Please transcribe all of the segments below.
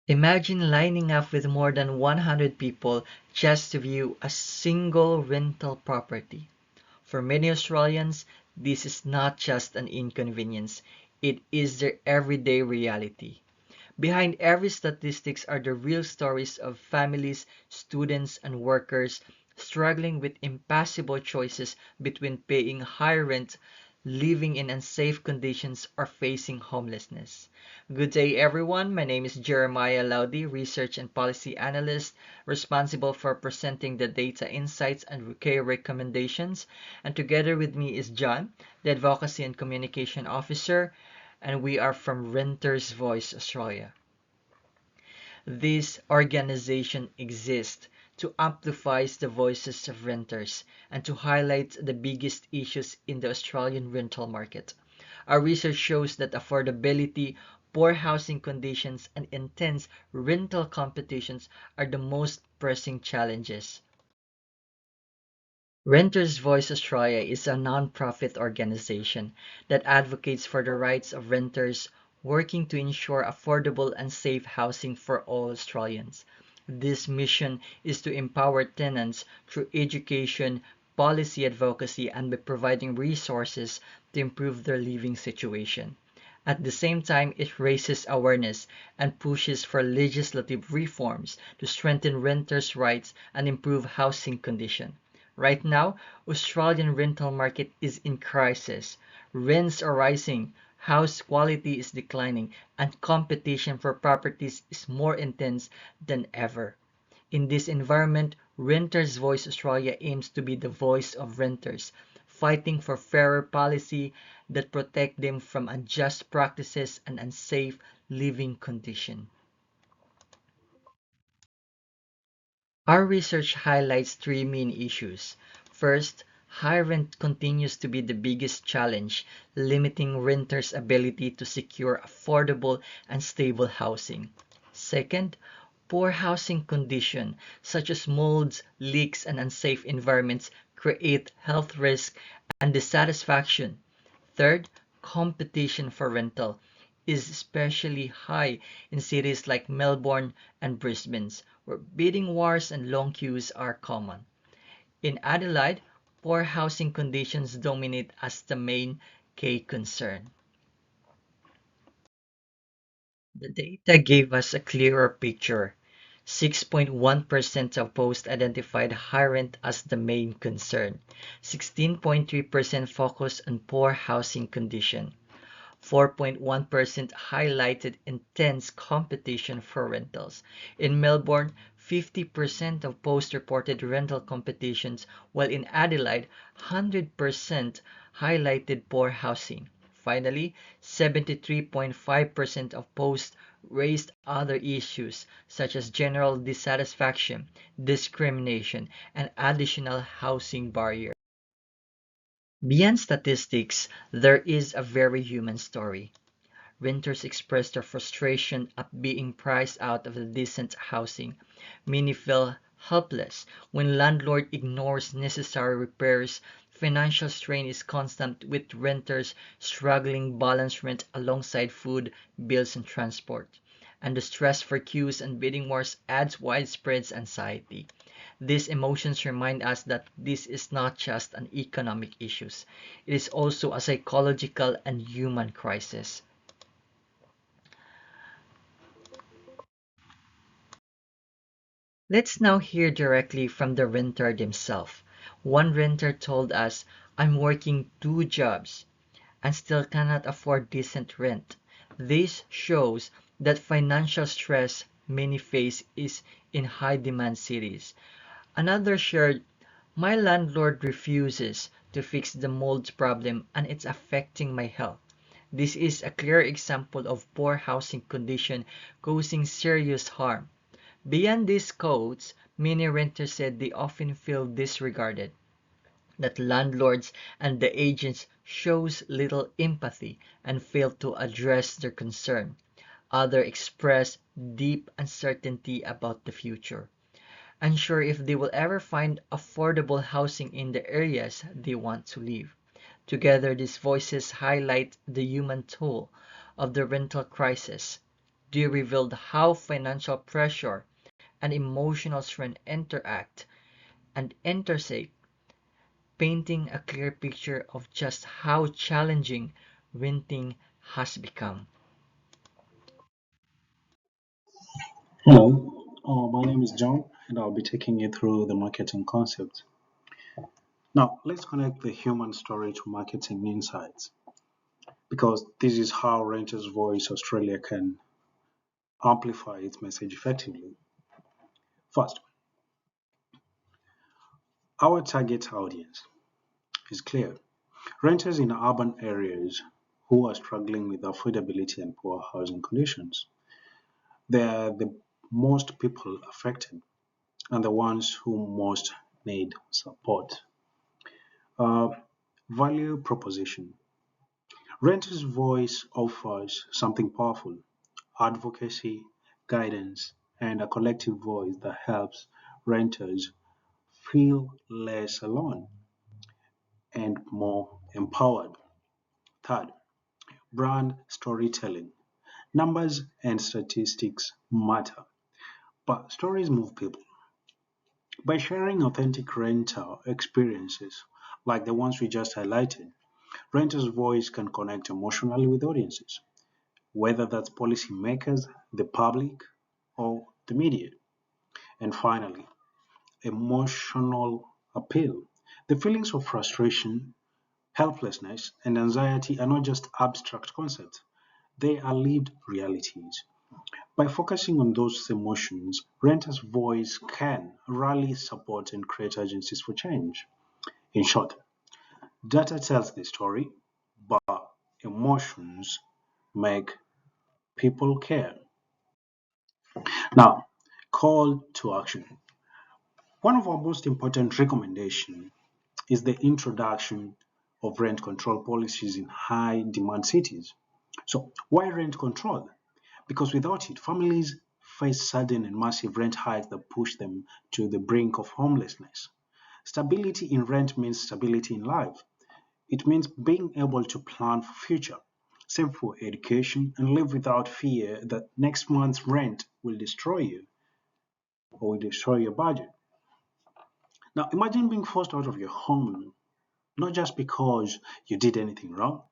Imagine lining up with more than 100 people just to view a single rental property. For many Australians, this is not just an inconvenience, it is their everyday reality. Behind every statistics are the real stories of families, students, and workers struggling with impossible choices between paying high rent, living in unsafe conditions, or facing homelessness. Good day, everyone. My name is Jeremiah Laudi, Research and Policy Analyst, responsible for presenting the data insights and key recommendations. And together with me is John, the Advocacy and Communication Officer, and we are from Renters Voice Australia. This organization exists to amplify the voices of renters and to highlight the biggest issues in the Australian rental market. Our research shows that affordability, poor housing conditions, and intense rental competitions are the most pressing challenges. Renters Voice Australia is a non-profit organization that advocates for the rights of renters, working to ensure affordable and safe housing for all Australians. This mission is to empower tenants through education, policy advocacy, and by providing resources to improve their living situation. At the same time, it raises awareness and pushes for legislative reforms to strengthen renters' rights and improve housing conditions. Right now, Australian rental market is in crisis. Rents are rising, house quality is declining, and competition for properties is more intense than ever. In this environment, Renters Voice Australia aims to be the voice of renters, fighting for fairer policy that protect them from unjust practices and unsafe living conditions. Our research highlights three main issues. First, high rent continues to be the biggest challenge, limiting renters' ability to secure affordable and stable housing. Second, poor housing conditions such as molds, leaks, and unsafe environments create health risks and dissatisfaction. Third, competition for rental is especially high in cities like Melbourne and Brisbane, where bidding wars and long queues are common. In Adelaide, poor housing conditions dominate as the main key concern. The data gave us a clearer picture. 6.1% of posts identified high rent as the main concern. 16.3% focused on poor housing condition. 4.1% highlighted intense competition for rentals. In Melbourne, 50% of posts reported rental competitions, while in Adelaide, 100% highlighted poor housing. Finally, 73.5% of posts raised other issues such as general dissatisfaction, discrimination, and additional housing barriers. Beyond statistics, there is a very human story. Renters express their frustration at being priced out of the decent housing. Many feel helpless when landlord ignores necessary repairs. Financial strain is constant with renters struggling balance rent alongside food, bills and transport. And the stress for queues and bidding wars adds widespread anxiety. These emotions remind us that this is not just an economic issue. It is also a psychological and human crisis. Let's now hear directly from the renter themselves. One renter told us, I'm working two jobs and still cannot afford decent rent. This shows that financial stress many face is in high demand cities. Another shared, my landlord refuses to fix the mold problem and it's affecting my health. This is a clear example of poor housing condition causing serious harm. Beyond these codes, many renters said they often feel disregarded, that landlords and the agents shows little empathy and fail to address their concern. Others express deep uncertainty about the future, unsure if they will ever find affordable housing in the areas they want to live. Together, these voices highlight the human toll of the rental crisis. They revealed how financial pressure and emotional strength interact and intersect, painting a clear picture of just how challenging renting has become. Hello, my name is John, and I'll be taking you through the marketing concept. Now, let's connect the human story to marketing insights because this is how Renters Voice Australia can amplify its message effectively. First, our target audience is clear: renters in urban areas who are struggling with affordability and poor housing conditions. They are the most people affected and the ones who most need support. Uh, Value proposition. Renter's Voice offers something powerful: advocacy, guidance, and a collective voice that helps renters feel less alone and more empowered. Third, brand storytelling. Numbers and statistics matter, but stories move people. By sharing authentic renter experiences like the ones we just highlighted, Renter's Voice can connect emotionally with audiences, whether that's policymakers, the public, or the media. And finally, emotional appeal. The feelings of frustration, helplessness, and anxiety are not just abstract concepts, they are lived realities. By focusing on those emotions, Renters' Voice can rally support and create agencies for change. In short, data tells the story, but emotions make people care. Now, call to action. One of our most important recommendations is the introduction of rent control policies in high demand cities. So, why rent control? Because without it, families face sudden and massive rent hikes that push them to the brink of homelessness. Stability in rent means stability in life. It means being able to plan for future, save for education, and live without fear that next month's rent will destroy you or will destroy your budget. Now, imagine being forced out of your home, not just because you did anything wrong,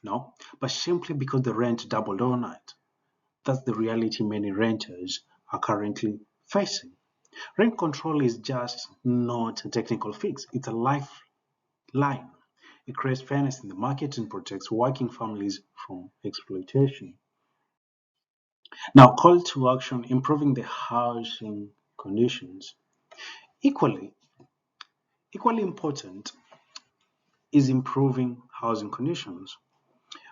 no, but simply because the rent doubled overnight. That's the reality many renters are currently facing. Rent control is just not a technical fix, it's a lifeline. It creates fairness in the market and protects working families from exploitation. Now, call to action: improving the housing conditions. Equally, equally important is improving housing conditions.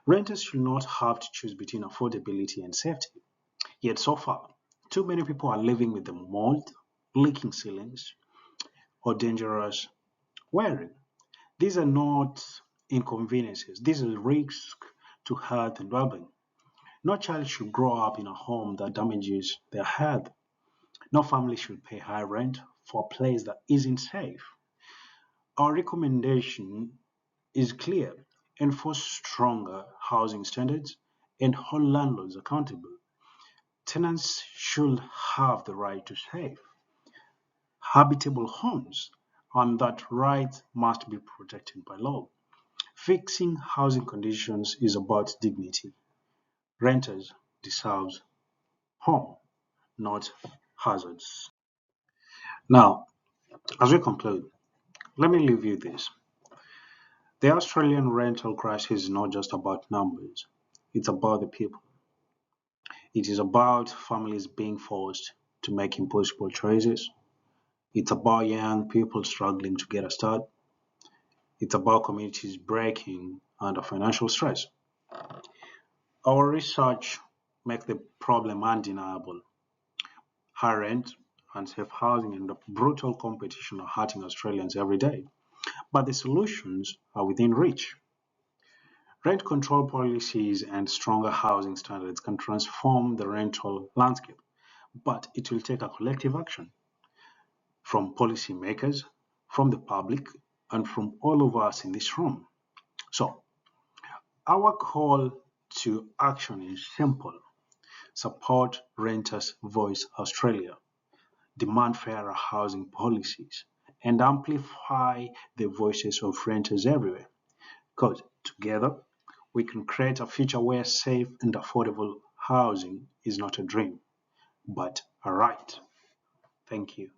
Renters should not have to choose between affordability and safety. Yet so far, too many people are living with the mold, leaking ceilings, or dangerous wiring. These are not inconveniences, these are risks to health and well-being. No child should grow up in a home that damages their health. No family should pay high rent for a place that isn't safe. Our recommendation is clear: enforce stronger housing standards and hold landlords accountable. Tenants should have the right to safe, habitable homes, and that right must be protected by law. Fixing housing conditions is about dignity. Renters deserve home, not hazards. Now, as we conclude, let me leave you this. The Australian rental crisis is not just about numbers, it's about the people. It is about families being forced to make impossible choices. It's about young people struggling to get a start. It's about communities breaking under financial stress. Our research makes the problem undeniable. High rent, unsafe housing, and brutal competition are hurting Australians every day. But the solutions are within reach. Rent control policies and stronger housing standards can transform the rental landscape, but it will take a collective action from policymakers, from the public, and from all of us in this room. So, our call to action is simple: support Renters Voice Australia, demand fairer housing policies, and amplify the voices of renters everywhere. Because together, we can create a future where safe and affordable housing is not a dream, but a right. Thank you.